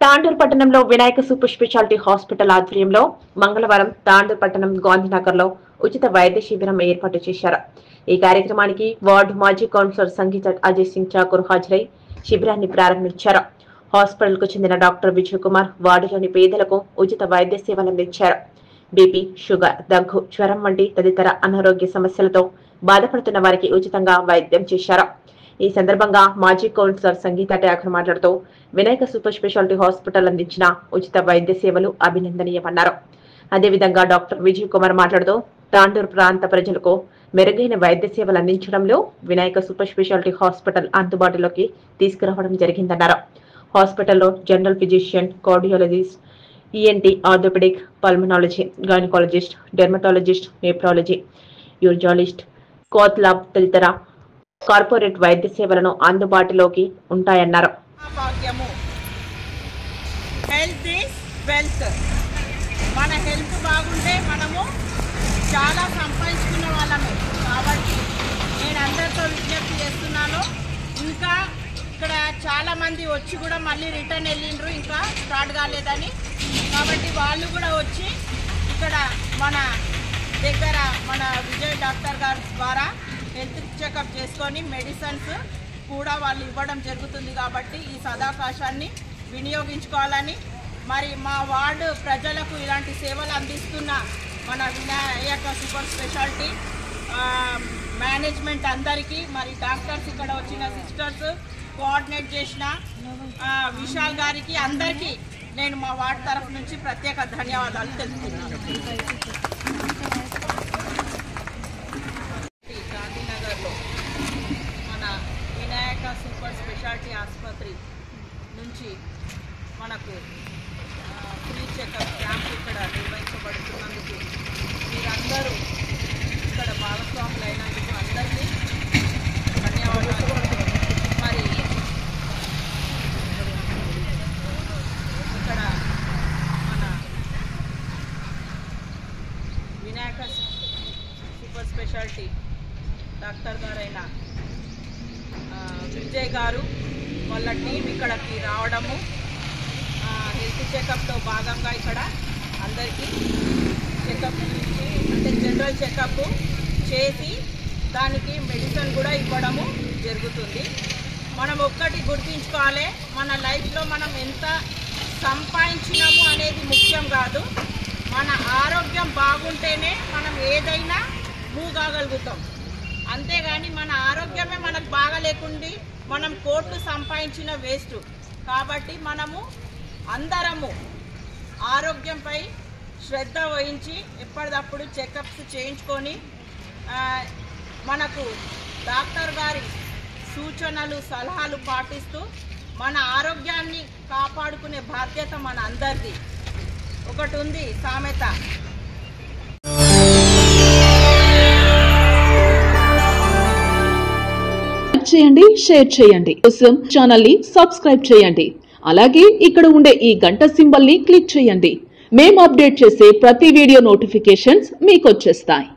తాండూరు పట్టణంలో Vinayaka super speciality hospital ఆధ్వర్యంలో మంగళవారం తాండూరు పట్టణం గాంధీనగర్లో ఉచిత వైద్య శిబిరం ఏర్పాటు చేశారు. ఈ కార్యక్రమానికి వార్డు మాజీ కౌన్సిలర్ సంగీత అజయ్ సింగ్ ఠాకూర్ హాజరై శిబిరాన్ని ప్రారంభించారు. హాస్పిటల్ కు చెందిన డాక్టర్ విజయ్ కుమార్ వార్డులోని పేదలకు ఉచిత వైద్య సేవలు అందించారు. బీపీ, షుగర్, దగ్గు, జ్వరం వంటి తదితర అనారోగ్య సమస్యలతో బాధపడుతున్న వారికి ఉచితంగా వైద్యం చేశారు. ఈ సందర్భంగా మాజీ కౌన్సిలర్ సంగీత ఠాకూర్ మాట్లాడుతూ వినాయక సూపర్ స్పెషాలిటీ హాస్పిటల్ అందించిన ఉచిత వైద్య సేవలు అభినందనీయమన్నారు. అదేవిధంగా డాక్టర్ విజయ్ కుమార్ మాట్లాడుతూ తాండూరు ప్రాంత ప్రజలకు మెరుగైన వైద్య సేవలు అందించడంలో వినాయక సూపర్ స్పెషాలిటీ హాస్పిటల్ అందుబాటులోకి తీసుకురావడం జరిగిందన్నారు. హాస్పిటల్లో general physician, cardiologist, ENT, orthopaedic, pulmonology, gynaecologist, dermatologist, nephrology, urologist, కోత్ ల్యాబ్ తదితర కార్పొరేట్ వైద్య సేవలను అందుబాటులోకి ఉంటాయన్నారు. Health is wealth. మన హెల్త్ బాగుంటే మనము చాలా సంపాదించుకున్న వాళ్ళమే. కాబట్టి నేను అందరితో విజ్ఞప్తి చేస్తున్నాను. ఇంకా ఇక్కడ చాలామంది వచ్చి కూడా మళ్ళీ రిటర్న్ వెళ్ళిండ్రు, ఇంకా స్టార్ట్ కాలేదని. కాబట్టి వాళ్ళు కూడా వచ్చి ఇక్కడ మన దగ్గర మన విజయ్ డాక్టర్ గారి ద్వారా హెల్త్ చెకప్ చేసుకొని మెడిసిన్స్ కూడా వాళ్ళు ఇవ్వడం జరుగుతుంది. కాబట్టి ఈ సదావకాశాన్ని వినియోగించుకోవాలని, మరి మా వార్డు ప్రజలకు ఇలాంటి సేవలు అందిస్తున్న మన వినాయక సూపర్ స్పెషాలిటీ మేనేజ్మెంట్ అందరికీ, మరి డాక్టర్స్ ఇక్కడ వచ్చిన సిస్టర్స్, కోఆర్డినేట్ చేసిన విశాల్ గారికి అందరికీ నేను మా వార్డు తరఫు నుంచి ప్రత్యేక ధన్యవాదాలు తెలుపుతున్నాను. గాంధీనగర్లో మన వినాయక సూపర్ స్పెషాలిటీ ఆసుపత్రి నుంచి మనకు ఫ్రీ చెకప్ క్యాంప్ ఇక్కడ నిర్వహించబడుతున్నందుకు మీరందరూ ఇక్కడ భాగస్వాములు అయినందుకు అందరికీ ధన్యవాదాలు. మరి ఇక్కడ మన వినాయక సూపర్ స్పెషాలిటీ డాక్టర్ గారైన విజయ్ గారు వాళ్ళ టీం ఇక్కడికి రావడము, హెల్త్ చెకప్లో భాగంగా ఇక్కడ అందరికీ చెకప్ గురించి అంటే జనరల్ చెకప్ చేసి దానికి మెడిసిన్ కూడా ఇవ్వడము జరుగుతుంది. మనం ఒక్కటి గుర్తుంచుకోవాలి, మన లైఫ్లో మనం ఎంత సంపాదించినాము అనేది ముఖ్యం కాదు. మన ఆరోగ్యం బాగుంటేనే మనం ఏదైనా మూవ్ కాగలుగుతాం. అంతేగాని మన ఆరోగ్యమే మనకు బాగలేకుండి మనం కోట్లు సంపాదించిన వేస్ట్. కాబట్టి మనము అందరము ఆరోగ్యంపై శ్రద్ధ వహించి ఎప్పటికప్పుడు చెకప్స్ చేయించుకొని మనకు డాక్టర్ గారి సూచనలు, సలహాలు పాటిస్తూ మన ఆరోగ్యాన్ని కాపాడుకునే బాధ్యత మన అందరిది. ఒకటి ఉంది సామెత, చేయండి, షేర్ చేయండి, కోసం ఛానల్ ని సబ్స్క్రైబ్ చేయండి. అలాగే ఇక్కడ ఉండే ఈ గంట సింబల్ ని క్లిక్ చేయండి. మేము అప్డేట్ చేసే ప్రతి వీడియో నోటిఫికేషన్స్ మీకు వచ్చేస్తాయి.